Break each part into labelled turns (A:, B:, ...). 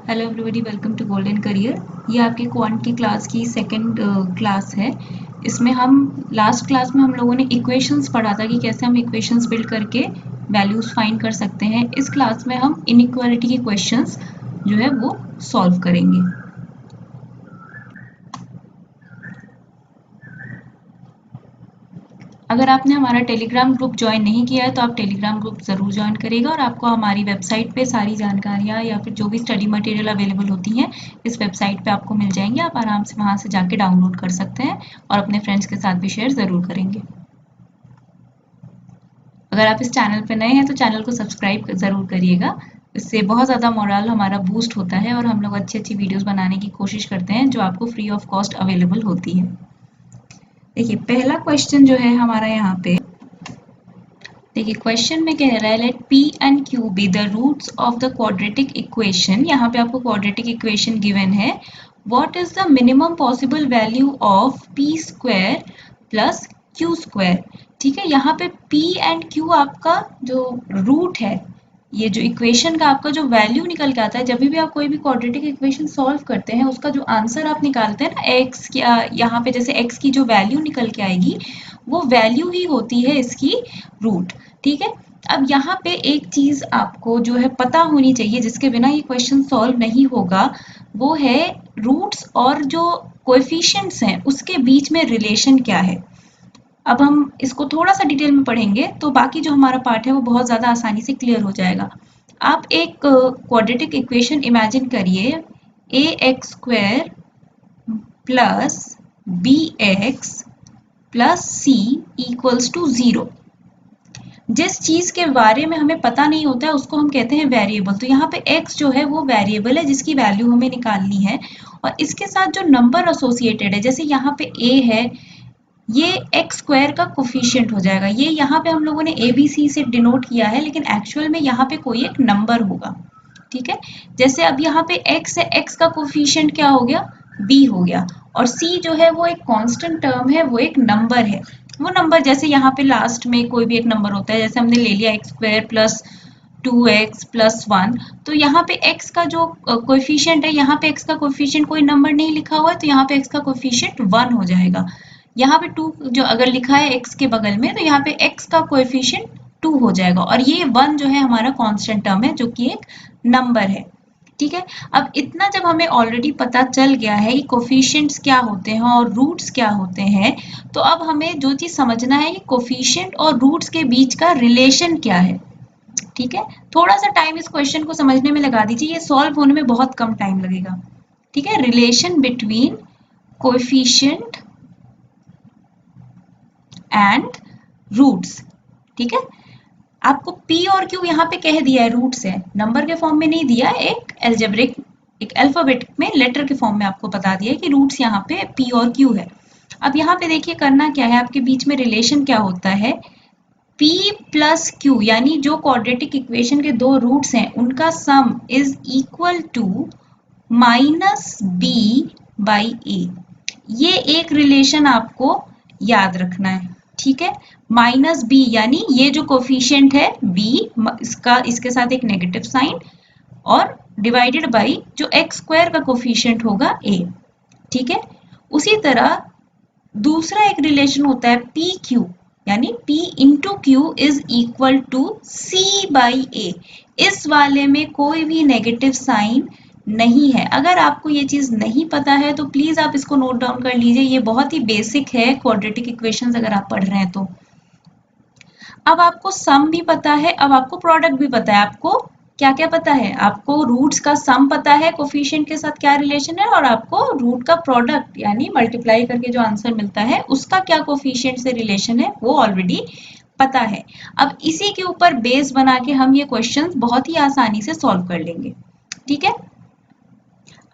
A: Hello everybody, welcome to golden career. ये आपके quant की क्लास की सेकंड क्लास है। इसमें हम लास्ट क्लास में हम लोगों ने इक्वेशंस पढ़ा था कि कैसे हम इक्वेशंस बिल्ड करके वैल्यूज फाइंड कर सकते हैं। इस क्लास में हम इनइक्वालिटी के क्वेश्चंस जो है वो सॉल्व करेंगे। अगर आपने हमारा टेलीग्राम ग्रुप ज्वाइन नहीं किया है तो आप टेलीग्राम ग्रुप ज़रूर ज्वाइन करिएगा और आपको हमारी वेबसाइट पे सारी जानकारियाँ या फिर जो भी स्टडी मटेरियल अवेलेबल होती हैं इस वेबसाइट पे आपको मिल जाएंगे। आप आराम से वहाँ से जाके डाउनलोड कर सकते हैं और अपने फ्रेंड्स के साथ भी शेयर ज़रूर करेंगे। अगर आप इस चैनल पर नए हैं तो चैनल को सब्सक्राइब ज़रूर करिएगा। इससे बहुत ज़्यादा मोरल हमारा बूस्ट होता है और हम लोग अच्छी अच्छी वीडियोज़ बनाने की कोशिश करते हैं जो आपको फ्री ऑफ कॉस्ट अवेलेबल होती है। देखिए, पहला क्वेश्चन जो है हमारा यहाँ पे, देखिए क्वेश्चन में कह रहा है let p and q be the roots of the quadratic equation. यहाँ पे आपको क्वाड्रेटिक इक्वेशन गिवन है। What is the minimum possible value of p square plus q square. ठीक है, यहाँ पे p एंड q आपका जो रूट है, ये जो इक्वेशन का आपका जो वैल्यू निकल के आता है, जब भी आप कोई भी क्वाड्रेटिक इक्वेशन सॉल्व करते हैं उसका जो आंसर आप निकालते हैं ना, x क्या यहाँ पे जैसे x की जो वैल्यू निकल के आएगी वो वैल्यू ही होती है इसकी रूट। ठीक है, अब यहाँ पे एक चीज आपको जो है पता होनी चाहिए जिसके बिना ये क्वेश्चन सॉल्व नहीं होगा, वो है रूट्स और जो कोएफिशिएंट्स हैं उसके बीच में रिलेशन क्या है। अब हम इसको थोड़ा सा डिटेल में पढ़ेंगे तो बाकी जो हमारा पार्ट है वो बहुत ज़्यादा आसानी से क्लियर हो जाएगा। आप एक क्वाड्रेटिक इक्वेशन इमेजिन करिए, a x square plus b x plus c equals to 0। जिस चीज़ के बारे में हमें पता नहीं होता है उसको हम कहते हैं वेरिएबल। तो यहाँ पे x जो है वो वेरिएबल है जिसकी वैल्यू हमें निकालनी है और इसके साथ जो नंबर एसोसिएटेड है, जैसे यहाँ पे a है, ये एक्स स्क्वायर का कोफिशिएंट हो जाएगा। ये यहाँ पे हम लोगों ने ए बी सी से डिनोट किया है लेकिन एक्चुअल में यहाँ पे कोई एक नंबर होगा। ठीक है, जैसे अब यहाँ पे x है, x का कोफिशिएंट क्या हो गया, b हो गया, और c जो है वो एक कांस्टेंट टर्म है, वो एक नंबर है। वो नंबर जैसे यहाँ पे लास्ट में कोई भी एक नंबर होता है, जैसे हमने ले लिया x square plus 2x plus 1, तो यहाँ पे x का जो कोफिशिएंट है, यहाँ पे x का कोफिशिएंट कोई नंबर नहीं लिखा हुआ है तो यहाँ पे x का कोफिशिएंट 1 हो जाएगा। यहाँ पे 2 जो अगर लिखा है x के बगल में तो यहाँ पे x का कोएफिशिएंट 2 हो जाएगा और ये 1 जो है हमारा कांस्टेंट टर्म है जो कि एक नंबर है। ठीक है, अब इतना जब हमें ऑलरेडी पता चल गया है कि कोफिशिएंट्स क्या होते हैं और रूट्स क्या होते हैं, तो अब हमें जो चीज समझना है कि कोफिशिएंट और रूट्स के बीच का रिलेशन क्या है। ठीक है, थोड़ा सा टाइम इस क्वेश्चन को समझने में लगा दीजिए, ये सॉल्व होने में बहुत कम टाइम लगेगा। ठीक है, relation between coefficient and roots. ठीक है, आपको p और q यहाँ पे कह दिया है, रूट्स है, नंबर के फॉर्म में नहीं दिया, एक एल्जेब्रिक एक अल्फाबेट में लेटर के फॉर्म में आपको बता दिया है कि रूट्स यहाँ पे p और q है। अब यहाँ पे देखिए करना क्या है, आपके बीच में रिलेशन क्या होता है, p प्लस q यानी जो क्वाड्रेटिक इक्वेशन के दो रूट्स हैं उनका sum is equal to minus b by a। ये एक रिलेशन आपको याद रखना है। ठीक है, माइनस बी यानी ये जो कोफिशिएंट है b, इसका इसके साथ एक नेगेटिव साइन और डिवाइडेड बाई जो एक्स स्क्वायर का कोफिशिएंट होगा a। ठीक है, उसी तरह दूसरा एक रिलेशन होता है पी क्यू यानी p into Q is equal to c by a। इस वाले में कोई भी नेगेटिव साइन नहीं है। अगर आपको ये चीज नहीं पता है तो प्लीज आप इसको नोट डाउन कर लीजिए, ये बहुत ही बेसिक है क्वाड्रेटिक इक्वेशंस अगर आप पढ़ रहे हैं तो। अब आपको सम भी पता है, अब आपको प्रोडक्ट भी पता है। आपको क्या क्या पता है, आपको रूट्स का सम पता है, कोफिशिएंट के साथ क्या रिलेशन है, और आपको रूट का प्रोडक्ट यानी मल्टीप्लाई करके जो आंसर मिलता है उसका क्या कोफिशिएंट से रिलेशन है वो ऑलरेडी पता है। अब इसी के ऊपर बेस बना के हम ये क्वेश्चंस बहुत ही आसानी से सॉल्व कर लेंगे। ठीक है,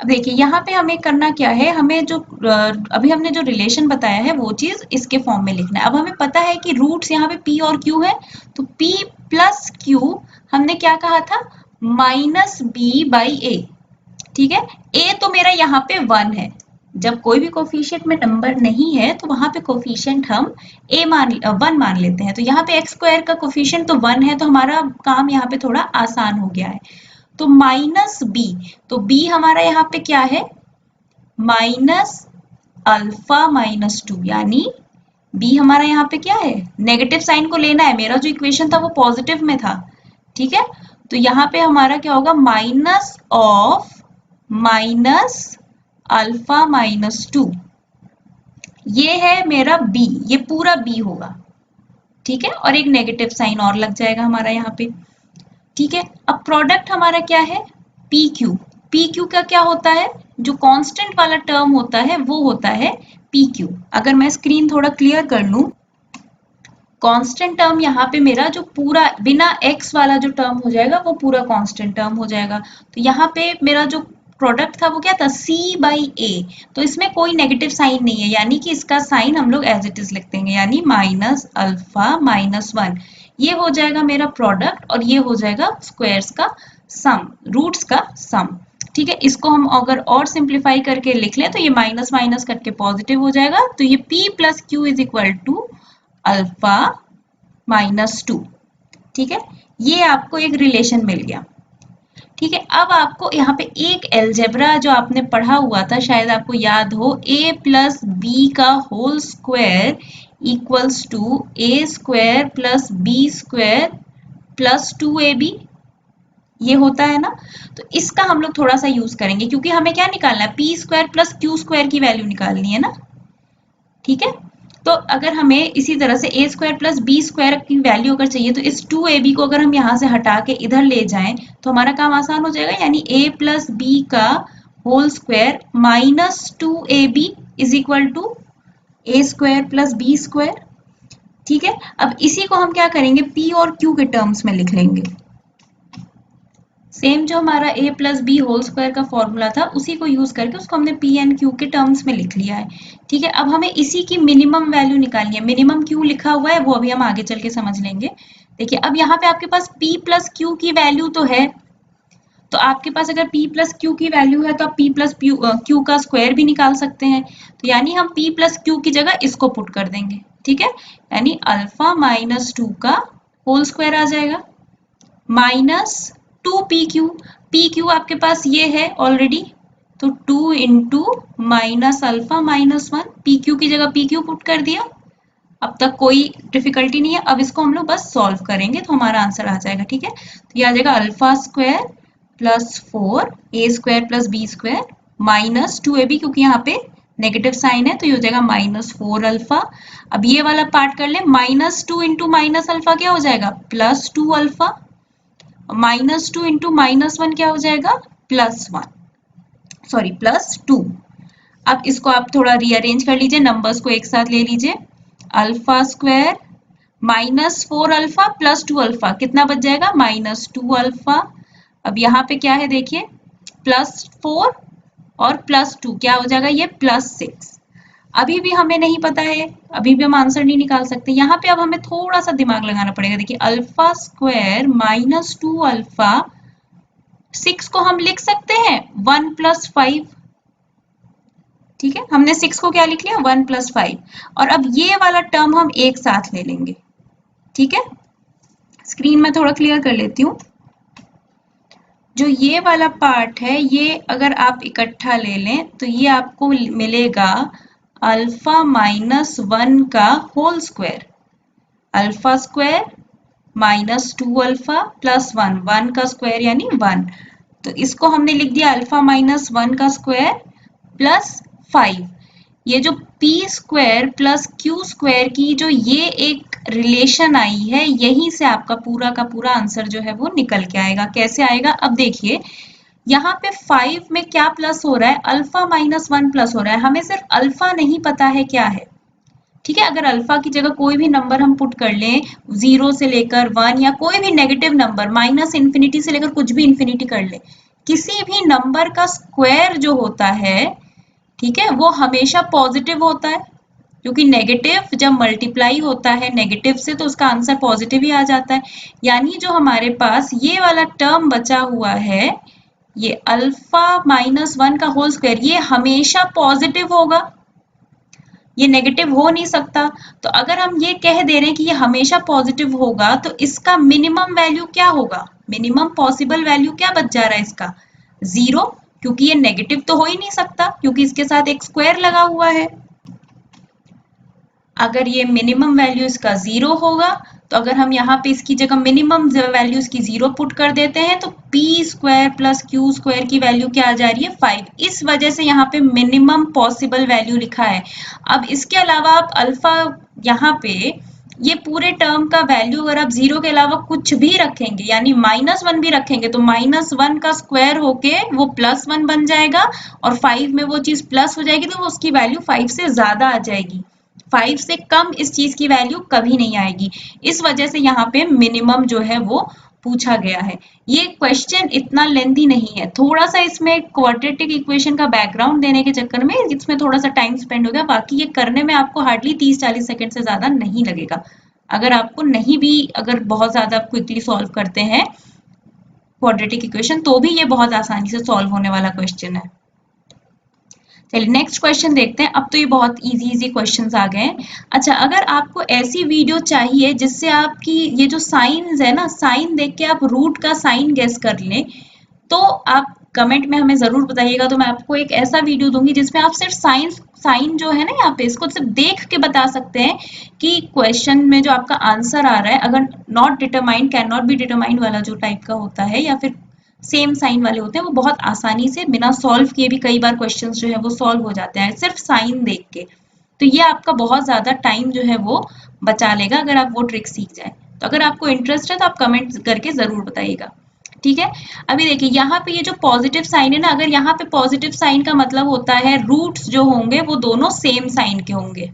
A: अब देखिए यहाँ पे हमें करना क्या है, हमें जो अभी हमने जो रिलेशन बताया है वो चीज इसके फॉर्म में लिखना है। अब हमें पता है कि रूट्स यहाँ पे p और q है, तो p प्लस q हमने क्या कहा था, माइनस b बाई a। ठीक है, a तो मेरा यहाँ पे 1 है, जब कोई भी कोफिशिएंट में नंबर नहीं है तो वहां पे कोफिशिएंट हम 1 मान लेते हैं। तो यहाँ पे एक्स स्क्वायर का कोफिशिएंट तो 1 है, तो हमारा काम यहाँ पे थोड़ा आसान हो गया है। तो माइनस बी, तो बी हमारा यहाँ पे क्या है, माइनस अल्फा माइनस 2, यानी बी हमारा यहाँ पे क्या है, नेगेटिव साइन को लेना है, मेरा जो इक्वेशन था वो पॉजिटिव में था, ठीक है। तो यहाँ पे हमारा क्या होगा, minus of minus alpha minus 2, ये है मेरा बी, ये पूरा बी होगा, ठीक है। और एक नेगेटिव साइन और लग जाएगा हमारा यहाँ पे, ठीक है। अब प्रोडक्ट हमारा क्या है, पी क्यू, पी क्यू का क्या होता है, जो कांस्टेंट वाला टर्म होता है वो होता है पी क्यू। अगर मैं स्क्रीन थोड़ा क्लियर कर लूं, कांस्टेंट टर्म यहाँ पे मेरा जो पूरा बिना x वाला जो टर्म हो जाएगा वो पूरा कांस्टेंट टर्म हो जाएगा। तो यहाँ पे मेरा जो प्रोडक्ट था वो क्या था, c बाई ए, तो इसमें कोई नेगेटिव साइन नहीं है, यानी कि इसका साइन हम लोग एज इट इज लिख देंगे, यानी माइनस अल्फा माइनस 1, ये हो जाएगा मेरा प्रोडक्ट और ये हो जाएगा स्क्वायर्स का सम, रूट्स का सम, ठीक है। इसको हम अगर और सिंप्लीफाई करके लिख लें तो ये माइनस माइनस करके पॉजिटिव हो जाएगा, तो ये p plus Q is equal to alpha minus 2, ठीक है। ये आपको एक रिलेशन मिल गया, ठीक है। अब आपको यहाँ पे एक एलजेब्रा जो आपने पढ़ा हुआ था, शायद आपको याद हो, a प्लस बी का whole square equals to A square plus B square plus 2ab, ये होता है ना। तो इसका हम लोग थोड़ा सा यूज करेंगे, क्योंकि हमें क्या निकालना है, P square plus Q square की वैल्यू निकालनी है ना, ठीक है। तो अगर हमें इसी तरह से ए स्क्वायर प्लस बी स्क्वायर की वैल्यू अगर चाहिए, तो इस 2ab को अगर हम यहाँ से हटा के इधर ले जाएं तो हमारा काम आसान हो जाएगा, यानी a प्लस बी का whole square minus 2ab is equal to A square plus B square, ठीक है। अब इसी को हम क्या करेंगे, p और q के टर्म्स में लिख लेंगे, सेम जो हमारा a plus B whole square का फॉर्मूला था उसी को यूज करके उसको हमने p एंड q के टर्म्स में लिख लिया है, ठीक है। अब हमें इसी की मिनिमम वैल्यू निकालनी है, मिनिमम क्यों लिखा हुआ है वो अभी हम आगे चल के समझ लेंगे। देखिए अब यहाँ पे आपके पास p प्लस क्यू की वैल्यू तो है, तो आपके पास अगर p प्लस क्यू की वैल्यू है तो आप p प्लस क्यू का स्क्वायर भी निकाल सकते हैं, तो यानी हम p प्लस क्यू की जगह इसको पुट कर देंगे, ठीक है। यानी अल्फा माइनस 2 का होल स्क्वायर आ जाएगा माइनस 2pq, pq आपके पास ये है ऑलरेडी, तो 2 into minus alpha minus 1, pq की जगह pq पुट कर दिया, अब तक कोई डिफिकल्टी नहीं है। अब इसको हम लोग बस सॉल्व करेंगे तो हमारा आंसर आ जाएगा, ठीक है। तो ये आ जाएगा alpha square plus 4 a square plus B square minus 2ab, क्योंकि यहाँ पे नेगेटिव साइन है तो ये हो जाएगा माइनस 4 अल्फा। अब ये वाला पार्ट कर ले, माइनस 2 इंटू माइनस अल्फा क्या हो जाएगा, plus 2 alpha, minus 2 into minus 1 क्या हो जाएगा, प्लस 1, सॉरी प्लस 2। अब इसको आप थोड़ा रीअरेंज कर लीजिए, नंबर्स को एक साथ ले लीजिए, alpha square minus 4 alpha plus 2 alpha कितना बच जाएगा, माइनस 2 अल्फा। अब यहाँ पे क्या है देखिए, प्लस 4 और प्लस 2 क्या हो जाएगा, ये प्लस 6। अभी भी हमें नहीं पता है, अभी भी हम आंसर नहीं निकाल सकते, यहाँ पे अब हमें थोड़ा सा दिमाग लगाना पड़ेगा। देखिए अल्फा स्क्वायर माइनस 2 अल्फा, 6 को हम लिख सकते हैं 1 प्लस 5, ठीक है। हमने 6 को क्या लिख लिया, 1 प्लस 5, और अब ये वाला टर्म हम एक साथ ले लेंगे, ठीक है। स्क्रीन में थोड़ा क्लियर कर लेती हूँ, जो ये वाला पार्ट है ये अगर आप इकट्ठा ले लें तो ये आपको मिलेगा अल्फा माइनस 1 का whole square, alpha square minus 2 alpha plus 1, 1 का स्क्वायर यानी 1, तो इसको हमने लिख दिया अल्फा माइनस 1 का स्क्वायर प्लस 5। ये जो p square plus q square की जो ये एक रिलेशन आई है, यहीं से आपका पूरा का पूरा आंसर जो है वो निकल के आएगा। कैसे आएगा, अब देखिए यहाँ पे 5 में क्या प्लस हो रहा है, अल्फा माइनस 1 प्लस हो रहा है, हमें सिर्फ अल्फा नहीं पता है क्या है, ठीक है। अगर अल्फा की जगह कोई भी नंबर हम पुट कर लें, 0 से लेकर 1 या कोई भी नेगेटिव नंबर, माइनस इन्फिनिटी से लेकर कुछ भी इन्फिनिटी कर ले, किसी भी नंबर का स्क्वायर जो होता है, ठीक है, वो हमेशा पॉजिटिव होता है, क्योंकि नेगेटिव जब मल्टीप्लाई होता है नेगेटिव से तो उसका आंसर पॉजिटिव ही आ जाता है। यानी जो हमारे पास ये वाला टर्म बचा हुआ है, ये अल्फा माइनस 1 का होल स्क्वायर, ये हमेशा पॉजिटिव होगा, ये नेगेटिव हो नहीं सकता। तो अगर हम ये कह दे रहे हैं कि ये हमेशा पॉजिटिव होगा तो इसका मिनिमम वैल्यू क्या होगा? मिनिमम पॉसिबल वैल्यू क्या बच जा रहा है इसका? 0, क्योंकि ये नेगेटिव तो हो ही नहीं सकता क्योंकि इसके साथ एक स्क्वायर लगा हुआ है। अगर ये मिनिमम वैल्यू इसका 0 होगा तो अगर हम यहाँ पे इसकी जगह मिनिमम वैल्यू इसकी 0 पुट कर देते हैं तो p square plus Q square की वैल्यू क्या आ जा रही है? 5। इस वजह से यहाँ पे मिनिमम पॉसिबल वैल्यू लिखा है। अब इसके अलावा आप अल्फा यहाँ पे ये पूरे टर्म का वैल्यू अगर आप 0 के अलावा कुछ भी रखेंगे यानी -1 भी रखेंगे तो -1 का स्क्वायर होके वो +1 बन जाएगा और 5 में वो चीज प्लस हो जाएगी तो उसकी वैल्यू 5 से ज्यादा आ जाएगी। 5 से कम इस चीज की वैल्यू कभी नहीं आएगी। इस वजह से यहाँ पे मिनिमम जो है वो पूछा गया है। ये क्वेश्चन इतना लेंथी नहीं है, थोड़ा सा इसमें क्वाड्रेटिक इक्वेशन का बैकग्राउंड देने के चक्कर में इसमें थोड़ा सा टाइम स्पेंड हो गया, बाकी ये करने में आपको हार्डली 30-40 सेकंड से ज्यादा नहीं लगेगा। अगर आपको नहीं भी अगर बहुत ज्यादा क्विकली सॉल्व करते हैं क्वाड्रेटिक इक्वेशन तो भी ये बहुत आसानी से सॉल्व होने वाला क्वेश्चन है। चलिए नेक्स्ट क्वेश्चन देखते हैं। अब तो ये बहुत इजी क्वेश्चंस आ गए हैं। अच्छा, अगर आपको ऐसी वीडियो चाहिए जिससे आपकी ये जो साइंस है ना, साइन देख के आप रूट का साइन गेस कर लें, तो आप कमेंट में हमें जरूर बताइएगा। तो मैं आपको एक ऐसा वीडियो दूंगी जिसमें आप सिर्फ साइंस साइन जो है ना यहाँ पे इसको सिर्फ देख के बता सकते हैं कि क्वेश्चन में जो आपका आंसर आ रहा है, अगर not determined can not be determined वाला जो टाइप का होता है या फिर सेम साइन वाले होते हैं, वो बहुत आसानी से बिना सॉल्व किए भी कई बार क्वेश्चंस जो है वो सॉल्व हो जाते हैं सिर्फ साइन देख के। तो ये आपका बहुत ज्यादा टाइम जो है वो बचा लेगा अगर आप वो ट्रिक सीख जाए। तो अगर आपको इंटरेस्ट है तो आप कमेंट करके जरूर बताइएगा। ठीक है, अभी देखिए यहाँ पे ये जो पॉजिटिव साइन है ना, अगर यहाँ पे पॉजिटिव साइन का मतलब होता है रूट्स जो होंगे वो दोनों सेम साइन के होंगे।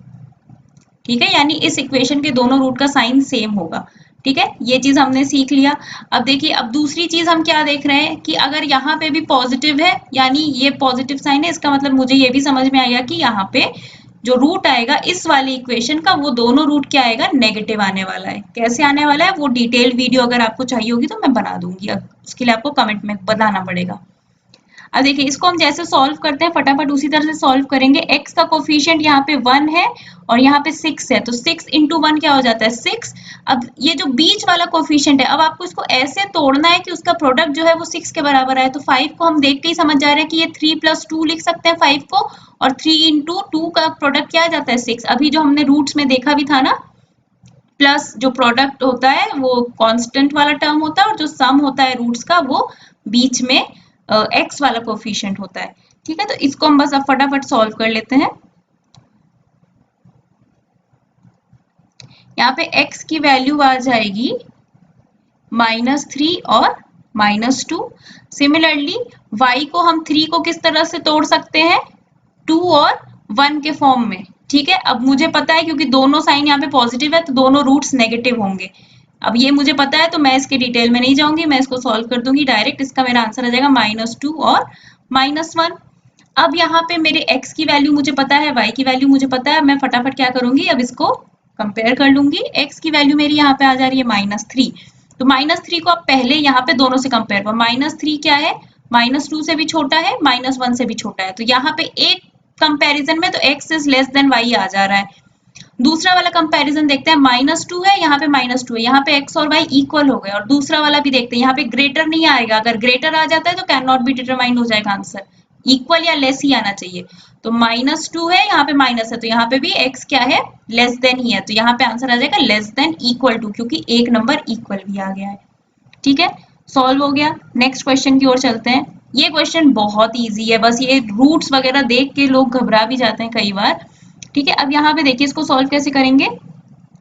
A: ठीक है, यानी इस इक्वेशन के दोनों रूट का साइन सेम होगा। ठीक है, ये चीज हमने सीख लिया। अब देखिए, अब दूसरी चीज हम क्या देख रहे हैं कि अगर यहाँ पे भी पॉजिटिव है यानी ये पॉजिटिव साइन है, इसका मतलब मुझे ये भी समझ में आया कि यहाँ पे जो रूट आएगा इस वाली इक्वेशन का वो दोनों रूट क्या आएगा? नेगेटिव आने वाला है। कैसे आने वाला है वो डिटेल वीडियो अगर आपको चाहिए होगी तो मैं बना दूंगी, अब उसके लिए आपको कमेंट में बताना पड़ेगा। अब देखिए, इसको हम जैसे सॉल्व करते हैं फटाफट उसी तरह से सॉल्व करेंगे। x का कोफिशिएंट यहाँ पे 1 है और यहाँ पे 6 है, तो 6 इंटू 1 क्या हो जाता है? 6। अब ये जो बीच वाला कोफिशिएंट है, अब आपको इसको ऐसे तोड़ना है कि उसका प्रोडक्ट जो है वो 6 के बराबर आए। तो 5 को हम देख के ही समझ जा रहे हैं कि ये 3 प्लस 2 लिख सकते हैं 5 को, और 3 इंटू 2 का प्रोडक्ट क्या आ जाता है? 6। अभी जो हमने रूट्स में देखा भी था ना, प्लस जो प्रोडक्ट होता है वो कांस्टेंट वाला टर्म होता है और जो सम होता है रूट्स का वो बीच में एक्स वाला कोफिशिएंट होता है। ठीक है, तो इसको हम बस अब फटाफट सॉल्व कर लेते हैं। यहाँ पे x की वैल्यू आ जाएगी -3 और -2। सिमिलरली y को हम 3 को किस तरह से तोड़ सकते हैं? 2 और 1 के फॉर्म में। ठीक है, अब मुझे पता है क्योंकि दोनों साइन यहाँ पे पॉजिटिव है तो दोनों रूट्स नेगेटिव होंगे। अब ये मुझे पता है तो मैं इसके डिटेल में नहीं जाऊंगी, मैं इसको सॉल्व कर दूंगी डायरेक्ट। इसका मेरा आंसर आ जाएगा -2 और -1। अब यहाँ पे मेरे x की वैल्यू मुझे पता है, y की वैल्यू मुझे पता है, मैं फटाफट क्या करूंगी, अब इसको कंपेयर कर लूंगी। x की वैल्यू मेरी यहाँ पे आ जा रही है -3, तो -3 को आप पहले यहाँ पे दोनों से कंपेयर करो। -3 क्या है? -2 से भी छोटा है, -1 से भी छोटा है, तो यहाँ पे एक कंपैरिजन में तो x is less than y आ जा रहा है। दूसरा वाला कंपैरिजन देखते हैं, -2 है, यहाँ पे -2 है, यहाँ पे x और y इक्वल हो गए। और दूसरा वाला भी देखते हैं, यहाँ पे ग्रेटर नहीं आएगा, अगर ग्रेटर आ जाता है तो कैन नॉट बी डिटरमाइंड हो जाएगा आंसर, इक्वल या लेस ही आना चाहिए। तो -2 है, यहाँ पे माइनस है, तो यहाँ पे भी x क्या है? लेस देन ही है, तो यहाँ पे आंसर आ जाएगा लेस देन इक्वल टू, क्योंकि एक नंबर इक्वल भी आ गया है। ठीक है, सॉल्व हो गया। नेक्स्ट क्वेश्चन की ओर चलते हैं। ये क्वेश्चन बहुत ईजी है, बस ये रूट्स वगैरह देख के लोग घबरा भी जाते हैं कई बार। ठीक है, अब यहाँ पे देखिए इसको सॉल्व कैसे करेंगे।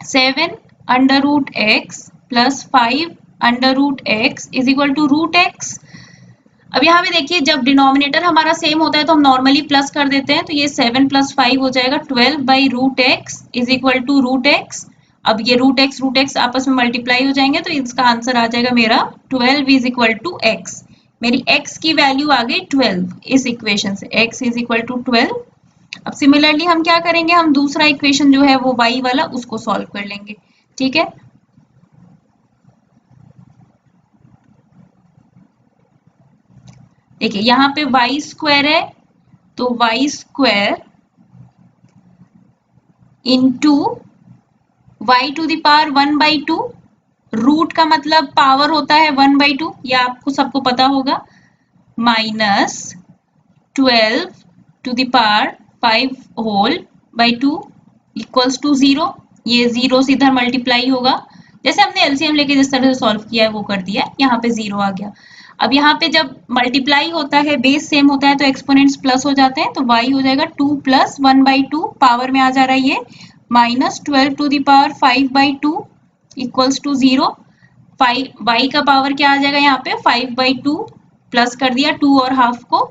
A: 7 under root X plus 5 under root X is equal to root X. अब यहाँ पे देखिए, जब डिनोमिनेटर हमारा सेम होता है तो हम नॉर्मली प्लस कर देते हैं, तो ये 7 प्लस 5 हो जाएगा 12 by root X is equal to root X. अब ये रूट एक्स आपस में मल्टीप्लाई हो जाएंगे तो इसका आंसर आ जाएगा मेरा 12 इज इक्वल टू एक्स। मेरी x की वैल्यू आ गई 12 इस इक्वेशन से, x इज इक्वल टू 12। अब सिमिलरली हम क्या करेंगे, हम दूसरा इक्वेशन जो है वो y वाला उसको सॉल्व कर लेंगे। ठीक है, देखिए यहाँ पे y स्क्वायर है, तो y square into y to the power 1/2। Root का मतलब पावर होता है 1/2, ये आपको सबको पता होगा, minus 12 to the power 5 whole by 2 equals to 0। ये 0 से इधर मल्टीप्लाई होगा, जैसे हमने एलसीएम लेके जिस तरह से सॉल्व किया है वो कर दिया है, यहाँ पे 0 आ गया। अब यहाँ पे जब मल्टीप्लाई होता है, बेस सेम होता है, तो एक्सपोनेंट्स प्लस हो जाते हैं, तो y हो जाएगा 2 प्लस 1/2, पावर में आ जा रहा है ये, minus 12 to the power 5/2 equals to 0। y का पावर क्या आ जाएगा यहाँ पे, 5/2 प्लस कर दिया 2 और हाफ को,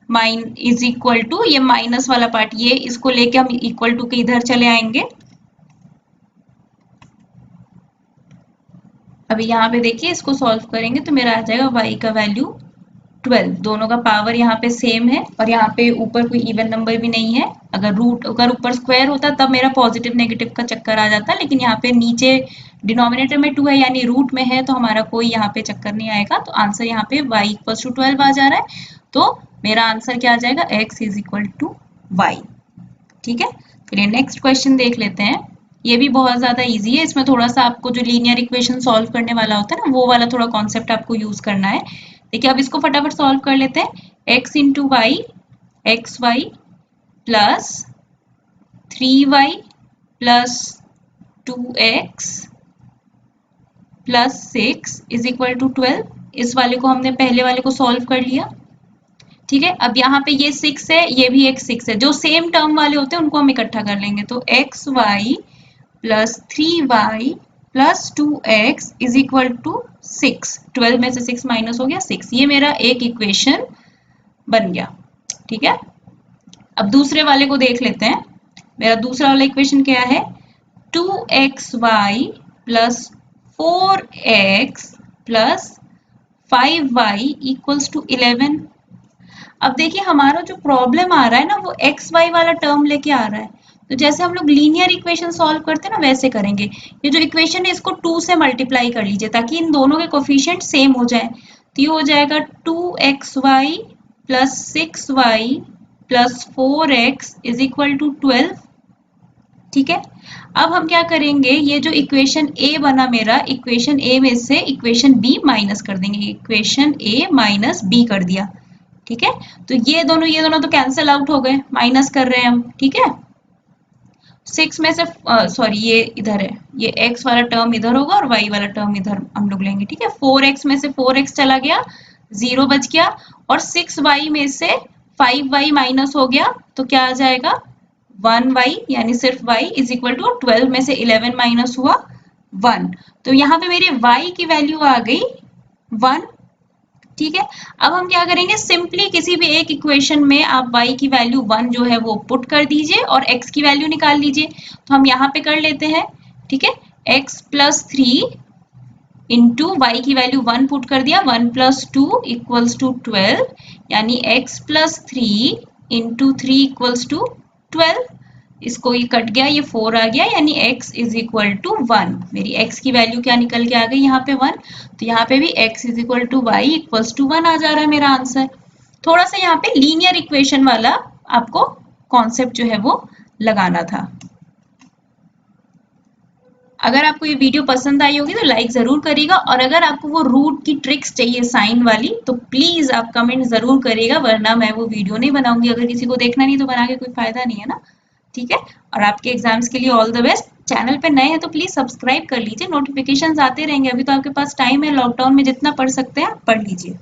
A: माइन इज इक्वल टू, ये माइनस वाला पार्ट, ये इसको लेके हम इक्वल टू के इधर चले आएंगे। अभी यहाँ पे देखिए इसको सॉल्व करेंगे तो मेरा आ जाएगा y का वैल्यू 12, दोनों का पावर यहाँ पे सेम है और यहाँ पे ऊपर कोई इवन नंबर भी नहीं है। अगर ऊपर स्क्वायर होता तब मेरा पॉजिटिव नेगेटिव का चक्कर आ जाता, लेकिन यहाँ पे नीचे डिनोमिनेटर में 2 है यानी रूट में है, तो हमारा कोई यहाँ पे चक्कर नहीं आएगा। तो आंसर यहाँ पे y इक्वल टू 12 आ जा रहा है, तो मेरा आंसर क्या आ जाएगा, x is equal to y। ठीक है, चलिए नेक्स्ट क्वेश्चन देख लेते हैं। ये भी बहुत ज्यादा इजी है, इसमें थोड़ा सा आपको जो लीनियर इक्वेशन सॉल्व करने वाला होता है ना, वो वाला थोड़ा कॉन्सेप्ट आपको यूज करना है। देखिए अब इसको फटाफट सॉल्व कर लेते हैं। x into Y, X Y plus 3y plus 2x plus 6 is equal to 12। इस वाले को हमने पहले वाले को सॉल्व कर लिया। ठीक है, अब यहाँ पे ये 6 है, ये भी एक 6 है, जो सेम टर्म वाले होते हैं उनको हम इकट्ठा कर लेंगे, तो X Y plus 3y plus 2x is equal to 6। 12 में से 6 माइनस हो गया 6, ये मेरा एक इक्वेशन बन गया। ठीक है, अब दूसरे वाले को देख लेते हैं। मेरा दूसरा वाला इक्वेशन क्या है, 2xy plus 4x plus 5y equals to 11। अब देखिए हमारा जो प्रॉब्लम आ रहा है ना, वो एक्स वाई वाला टर्म लेके आ रहा है, तो जैसे हम लोग लीनियर इक्वेशन सॉल्व करते हैं ना, वैसे करेंगे। ये जो इक्वेशन है इसको 2 से मल्टीप्लाई कर लीजिए ताकि इन दोनों के कोफिशिएंट सेम हो जाए। तो ये हो जाएगा 2xy plus 6y plus 4x is equal to 12। ठीक है, अब हम क्या करेंगे, ये जो इक्वेशन ए बना मेरा, इक्वेशन ए में से इक्वेशन बी माइनस कर देंगे, इक्वेशन ए माइनस बी कर दिया। ठीक है, तो ये दोनों तो कैंसिल आउट हो गए, माइनस कर रहे हैं हम। ठीक है, 6 में से सॉरी ये इधर है, ये x वाला टर्म इधर होगा और y वाला टर्म इधर हम लोग लेंगे। ठीक है, 4x में से 4x चला गया, 0 बच गया, और 6y में से 5y माइनस हो गया, तो क्या आ जाएगा 1y, यानी सिर्फ y इज इक्वल टू 12 में से 11 माइनस हुआ 1। तो यहाँ पे मेरे y की वैल्यू आ गई 1। ठीक है, अब हम क्या करेंगे, सिंपली किसी भी एक इक्वेशन में आप y की वैल्यू 1 जो है वो पुट कर दीजिए और x की वैल्यू निकाल लीजिए। तो हम यहाँ पे कर लेते हैं। ठीक है, x प्लस 3 इंटू वाई की वैल्यू 1 पुट कर दिया, 1 प्लस 2 इक्वल्स टू 12, यानी x plus 3 into 3 equals to 12। इसको ये कट गया, ये 4 आ गया, यानी x इज इक्वल टू 1। मेरी x की वैल्यू क्या निकल के आ गई यहाँ पे 1, तो यहाँ पे भी x is equal to Y equals to 1 आ जा रहा है मेरा आंसर। थोड़ा सा यहाँ पे लीनियर इक्वेशन वाला आपको कॉन्सेप्ट जो है वो लगाना था। अगर आपको ये वीडियो पसंद आई होगी तो लाइक जरूर करिएगा, और अगर आपको वो रूट की ट्रिक्स चाहिए साइन वाली तो प्लीज आप कमेंट जरूर करिएगा, वरना मैं वो वीडियो नहीं बनाऊंगी। अगर किसी को देखना नहीं तो बना के कोई फायदा नहीं है ना। ठीक है, और आपके एग्जाम्स के लिए ऑल द बेस्ट। चैनल पे नए हैं तो प्लीज सब्सक्राइब कर लीजिए, नोटिफिकेशंस आते रहेंगे। अभी तो आपके पास टाइम है, लॉकडाउन में जितना पढ़ सकते हैं पढ़ लीजिए।